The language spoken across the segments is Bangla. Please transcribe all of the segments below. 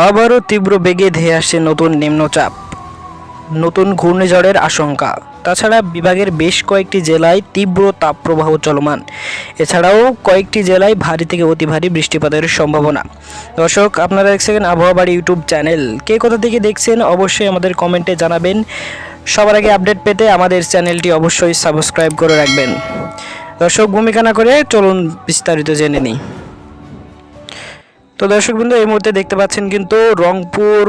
আবারও তীব্র বেগে ধেয়ে আসছে নতুন নিম্নচাপ, নতুন ঘূর্ণিঝড়ের আশঙ্কা। তাছাড়া বিভাগের বেশ কয়েকটি জেলায় তীব্র তাপপ্রবাহ চলমান। এছাড়াও কয়েকটি জেলায় ভারী থেকে অতি ভারী বৃষ্টিপাতের সম্ভাবনা। দর্শক, আপনারা দেখছেন আবহাওয়া বাড়ি ইউটিউব চ্যানেল। কে কোথা থেকে দেখছেন অবশ্যই আমাদের কমেন্টে জানাবেন। সবার আগে আপডেট পেতে আমাদের চ্যানেলটি অবশ্যই সাবস্ক্রাইব করে রাখবেন। দর্শক, ভূমিকা না করে চলুন বিস্তারিত জেনে নিই। তো দর্শকবৃন্দ, এই মুহূর্তে দেখতে পাচ্ছেন কিন্তু রংপুর,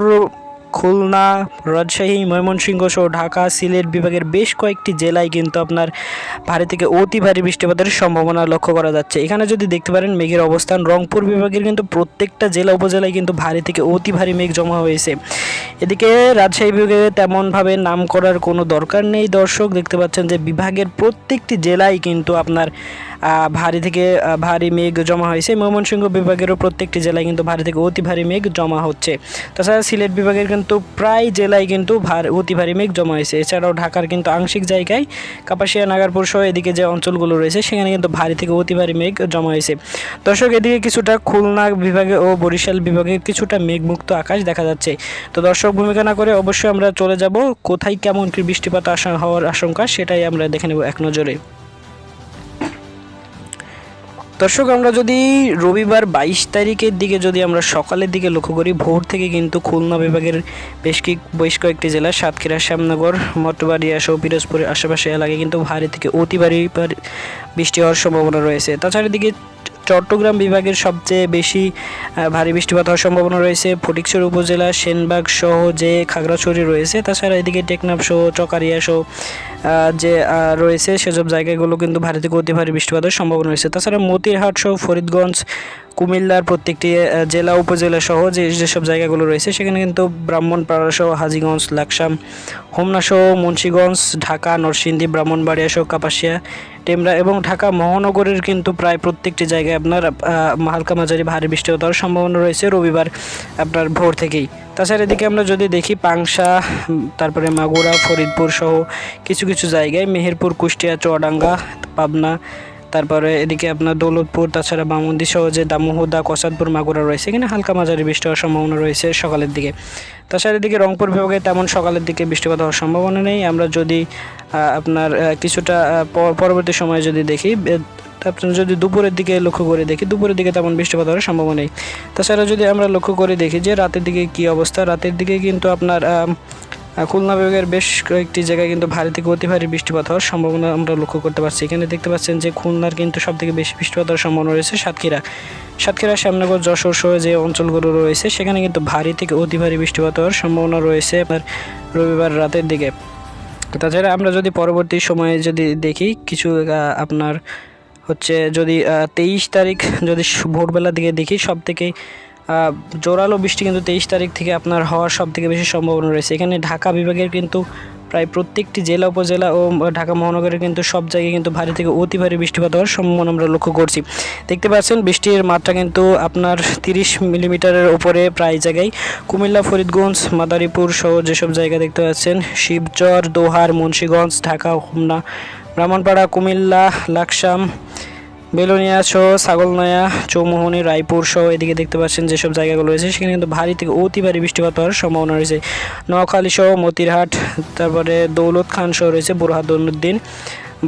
খুলনা, রাজশাহী, ময়মনসিংহ সহ ঢাকা, সিলেট বিভাগের বেশ কয়েকটি জেলায় কিন্তু আপনার ভারী থেকে অতি ভারী বৃষ্টিপাতের সম্ভাবনা লক্ষ্য করা যাচ্ছে। এখানে যদি দেখতে পারেন মেঘের অবস্থান, রংপুর বিভাগের কিন্তু প্রত্যেকটা জেলা উপজেলায় কিন্তু ভারী থেকে অতি ভারী মেঘ জমা হয়েছে। এদিকে রাজশাহী বিভাগে তেমনভাবে নাম করার কোনো দরকার নেই। দর্শক, দেখতে পাচ্ছেন যে বিভাগের প্রত্যেকটি জেলায় কিন্তু আপনার ভারী থেকে ভারী মেঘ জমা হয়েছে। ময়মনসিংহ বিভাগেরও প্রত্যেকটি জেলায় কিন্তু ভারী থেকে অতি ভারী মেঘ জমা হচ্ছে। তাছাড়া সিলেট বিভাগের কিন্তু প্রায় জেলায় কিন্তু অতি ভারী মেঘ জমা হয়েছে। এছাড়াও ঢাকার কিন্তু আংশিক জায়গায় কাপাসিয়া, নাগারপুর সহ এদিকে যে অঞ্চলগুলো রয়েছে সেখানে কিন্তু ভারী থেকে অতি ভারী মেঘ জমা হয়েছে। দর্শক, এদিকে কিছুটা খুলনা বিভাগে ও বরিশাল বিভাগে কিছুটা মেঘমুক্ত আকাশ দেখা যাচ্ছে। তো দর্শক, ভূমিকা না করে অবশ্যই আমরা চলে যাব কোথায় কেমন কি বৃষ্টিপাত হওয়ার আশঙ্কা, সেটাই আমরা দেখে নেব এক নজরে। দর্শক, আমরা যদি রবিবার 22 তারিখের দিকে যদি আমরা সকালের দিকে লক্ষ্য করি, ভোর থেকে কিন্তু খুলনা বিভাগের বেশ কয়েকটি জেলা সাতক্ষীরা, শ্যামনগর, মঠবাড়িয়া সহ পিরোজপুরের আশেপাশে এলাকায় কিন্তু ভারী থেকে অতি ভারী বৃষ্টি হওয়ার সম্ভাবনা রয়েছে। তাছাড়া এদিকে চট্টগ্রাম বিভাগের সবচেয়ে বেশি ভারী বৃষ্টিপাত হওয়ার সম্ভাবনা রয়েছে ফটিকছড়ি উপজেলা, সেনবাগ সহ যে খাগড়াছড়ি রয়েছে। তাছাড়া এদিকে টেকনাফ সহ চকারিয়া সহ যে রয়েছে সেসব জায়গাগুলো কিন্তু ভারী থেকে অতি ভারী বৃষ্টিপাতের সম্ভাবনা রয়েছে। তাছাড়া মতিরহাট সহ ফরিদগঞ্জ, কুমিল্লার প্রত্যেকটি জেলা উপজেলা সহ যেসব জায়গাগুলো রয়েছে সেখানে কিন্তু ব্রাহ্মণপাড়া সহ হাজীগঞ্জ, লাকসাম, হোমনা সহ মুন্সিগঞ্জ, ঢাকা, নরসিংদী, ব্রাহ্মণবাড়িয়া সহ কাপাসিয়া, টেমরা এবং ঢাকা মহানগরের কিন্তু প্রায় প্রত্যেকটি জায়গায় আপনার হালকা মাঝারি ভারী বৃষ্টিপাত হওয়ার সম্ভাবনা রয়েছে রবিবার আপনার ভোর থেকেই। তাছাড়া এদিকে আমরা যদি দেখি পাংশা, তারপরে মাগুরা, ফরিদপুর সহ কিছু কিছু জায়গায়, মেহেরপুর, কুষ্টিয়া, চুয়াডাঙ্গা, পাবনা, তারপরে এদিকে আপনার দৌলতপুর, তাছাড়া বামন্দি সহ যে দামোহদা, কসাদপুর, মাগুরা রয়েছে এখানে হালকা মাঝারি বৃষ্টি হওয়ার সম্ভাবনা রয়েছে সকালের দিকে। তাছাড়া এদিকে রংপুর বিভাগে তেমন সকালের দিকে বৃষ্টিপাত হওয়ার সম্ভাবনা নেই। আমরা যদি আপনার কিছুটা পরবর্তী সময়ে যদি দেখি, আপনার যদি দুপুরের দিকে লক্ষ্য করে দেখি, দুপুরের দিকে তেমন বৃষ্টিপাত হওয়ার সম্ভাবনা নেই। তাছাড়া যদি আমরা লক্ষ্য করে দেখি যে রাতের দিকে কী অবস্থা, রাতের দিকে কিন্তু আপনার খুলনা বিভাগের বেশ কয়েকটি জায়গায় কিন্তু ভারী থেকে অতি ভারী বৃষ্টিপাত হওয়ার সম্ভাবনা আমরা লক্ষ্য করতে পারছি। এখানে দেখতে পাচ্ছেন যে খুলনার কিন্তু সবথেকে বেশি বৃষ্টিপাত হওয়ার সম্ভাবনা রয়েছে সাতক্ষীরা, শ্যামনগর, যশোর সহ যে অঞ্চলগুলো রয়েছে সেখানে কিন্তু ভারী থেকে অতি ভারী বৃষ্টিপাত হওয়ার সম্ভাবনা রয়েছে আপনার রবিবার রাতের দিকে। তাছাড়া আমরা যদি পরবর্তী সময়ে যদি দেখি কিছু আপনার হচ্ছে যদি 23 তারিখ যদি ভোরবেলার দিকে দেখি, সব থেকে জোরালো বৃষ্টি কিন্তু 23 তারিখ থেকে আপনার হওয়ার সব থেকে বেশি সম্ভাবনা রয়েছে। এখানে ঢাকা বিভাগের কিন্তু প্রায় প্রত্যেকটি জেলা উপজেলা ও ঢাকা মহানগরের কিন্তু সব জায়গায় কিন্তু ভারী থেকে অতি ভারী বৃষ্টিপাত হওয়ার সম্ভাবনা আমরা লক্ষ্য করছি। দেখতে পাচ্ছেন বৃষ্টির মাত্রা কিন্তু আপনার 30 মিলিমিটারের উপরে প্রায় জায়গায়। কুমিল্লা, ফরিদগঞ্জ, মাদারীপুর সহ যেসব জায়গা দেখতে পাচ্ছেন, শিবচর, দোহার, মুন্সিগঞ্জ, ঢাকা, হোমনা, ব্রাহ্মণপাড়া, কুমিল্লা, লাকসাম, বেলোনিয়া সহ ছাগলনাইয়া, চৌমোহনী, রায়পুর সহ এদিকে দেখতে পাচ্ছেন যেসব জায়গাগুলো রয়েছে সেখানে কিন্তু ভারী থেকে অতি ভারী বৃষ্টিপাত হওয়ার সম্ভাবনা রয়েছে। নোয়াখালী সহ মতিরহাট, তারপরে দৌলত খান সহ রয়েছে বুরহানুদ্দিন,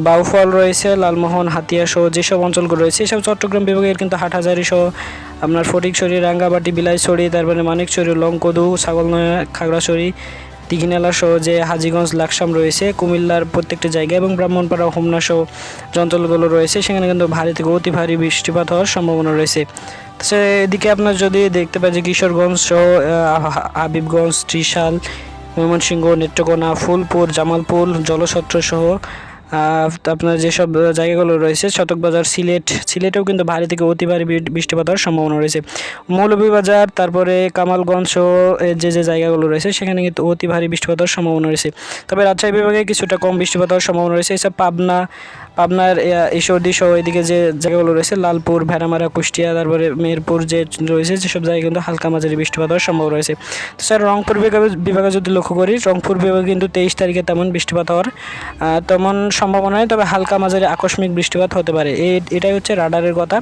বাউফল রয়েছে, লালমোহন, হাতিয়া সহ যেসব অঞ্চলগুলো রয়েছে এসব চট্টগ্রাম বিভাগের কিন্তু হাটহাজারী সহ আপনার ফটিকছড়ি, রাঙ্গামাটি, বিলাইছড়ি, তারপরে মানিকছড়ি, লংকদু, ছাগলনাইয়া, খাগড়াছড়ি, দীঘিনালা সহ যে হাজীগঞ্জ, লাকসাম রয়েছে, কুমিল্লার প্রত্যেকটি জায়গা এবং ব্রাহ্মণপাড়া, হোমনা সহ যে অঞ্চলগুলো রয়েছে সেখানে কিন্তু ভারী থেকে অতি ভারী বৃষ্টিপাত হওয়ার সম্ভাবনা রয়েছে। এদিকে আপনার যদি দেখতে পাই যে কিশোরগঞ্জ সহ হাবিবগঞ্জ, ত্রিশাল, ময়মনসিংহ, নেত্রকোনা, ফুলপুর, জামালপুর, জলছত্র সহ আপনার যেসব জায়গাগুলো রয়েছে, চটকবাজার, সিলেটেও কিন্তু ভারী থেকে অতি ভারী বৃষ্টিপাত হওয়ার সম্ভাবনা রয়েছে। মৌলভীবাজার, তারপরে কামালগঞ্জ সহ যে জায়গাগুলো রয়েছে সেখানে কিন্তু অতি ভারী বৃষ্টিপাত হওয়ার সম্ভাবনা রয়েছে। তবে রাজশাহী বিভাগে কিছুটা কম বৃষ্টিপাত হওয়ার সম্ভাবনা রয়েছে। এসব পাবনার ঈশ্বরদী সহ এদিকে যে জায়গাগুলো রয়েছে, লালপুর, ভেড়ামারা, কুষ্টিয়া, তারপরে মেহেরপুর যে রয়েছে যেসব জায়গায় কিন্তু হালকা মাঝারি বৃষ্টিপাত হওয়ার সম্ভাবনা রয়েছে। তো স্যার রংপুর বিভাগে যদি লক্ষ্য করি, রংপুর বিভাগে কিন্তু 23 তারিখে তেমন বৃষ্টিপাত হওয়ার তেমন সম্ভাবনা নেই, তবে হালকা মাঝারি আকস্মিক বৃষ্টিপাত হতে পারে। এটাই হচ্ছে রাডারের কথা।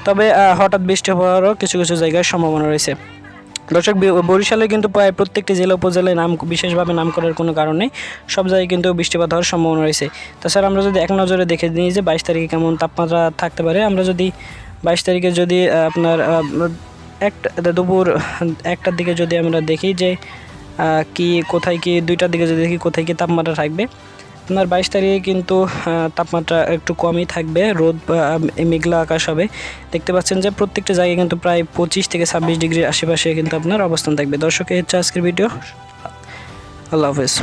তবে হঠাৎ বৃষ্টি হওয়ারও কিছু কিছু জায়গায় সম্ভাবনা রয়েছে। দর্শক, বরিশালে কিন্তু প্রায় প্রত্যেকটি জেলা উপজেলায় বিশেষভাবে নাম করার কোনো কারণ নেই, সব জায়গায় কিন্তু বৃষ্টিপাত হওয়ার সম্ভাবনা রয়েছে। তাছাড়া আমরা যদি এক নজরে দেখে নিই যে 22 তারিখে কেমন তাপমাত্রা থাকতে পারে, আমরা যদি 22 তারিখে যদি আপনার দুপুর 1টার দিকে যদি আমরা দেখি যে কোথায় কি 2টার দিকে যদি দেখি কোথায় কি তাপমাত্রা থাকবে, আপনার 22 তারিখে কিন্তু তাপমাত্রা একটু কমই থাকবে, রোদ মেঘলা আকাশ হবে। দেখতে পাচ্ছেন যে প্রত্যেকটা জায়গায় কিন্তু প্রায় 25 থেকে 26 ডিগ্রির আশেপাশে কিন্তু আপনার অবস্থান থাকবে। দর্শক, এই হচ্ছে আজকের ভিডিও। আল্লাহ হাফেজ।